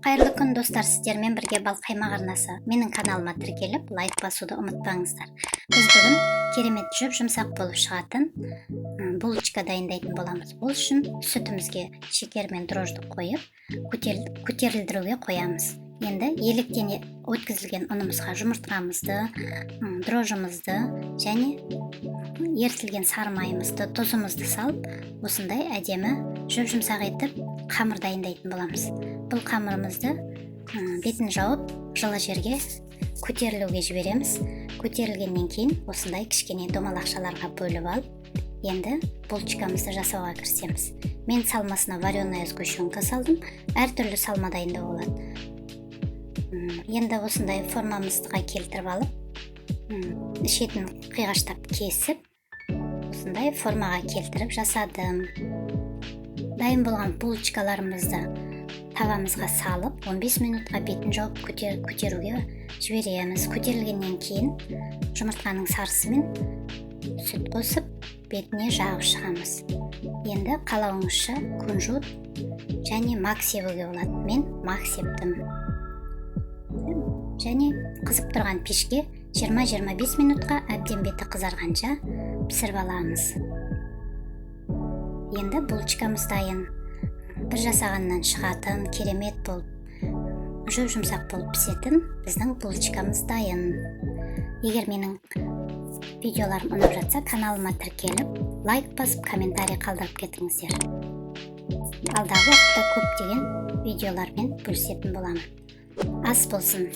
Қайырлы күн достар, сіздермен бірге Бал Қаймақ арнасы. Менің каналыма тіркеліп, лайк басуды ұмытпаңыздар. Біз бүгін керемет жүмсақ болып шығатын булочка дайындайтын боламыз. Бұл үшін сүтімізге шекер мен дрожжды қойып, көтерілдіруге қоямыз. Енді електен өткізілген ұнымызға жұмыртқамызды, дрожжымызды және ертілген сары майымызды, тұзымызды салып, осындай әдемі жүмсақ етіп қамыр дайындайтын боламыз. Бұл қамырымызды бетін жауып, жылы жерге көтерілуге жібереміз. Көтерілгеннен кейін осындай кішкене домалақшаларға бөліп алып, енді булочкамызды жасауға кірісеміз. Мен салмасына вареная сгущенка салдым. Әртүрлі салма дайындау болады. Енді осындай формамызға келтіріп алып, шетін қиғаштап кесіп, осындай формаға келтіріп жасадым. Дайын болған булочкаларымызды тавамызға салып, 15 минутқа бетін жауып көтеруге жібереміз. Көтерілгеннен кейін жұмыртқаның сарысы мен сүт қосып, бетіне жағып шығамыз. Енді қалауыңызша кунжут және мак себуге болады. Мен мак септім. Және қызып тұрған пешке 20-25 минутқа әбден беті қызарғанша пісіріп аламыз. Енді булочкамыз дайын. Бір жасағаннан шығатын, керемет болып, жұмсақ болып пісетін біздің булочкамыз дайын. Егер менің видеоларым ұнап жатса, каналыма тіркеліп, лайк басып, комментарий қалдырып кетіңіздер. Алдағы уақытта көптеген видеолармен бөлісетін боламын. Ас болсын!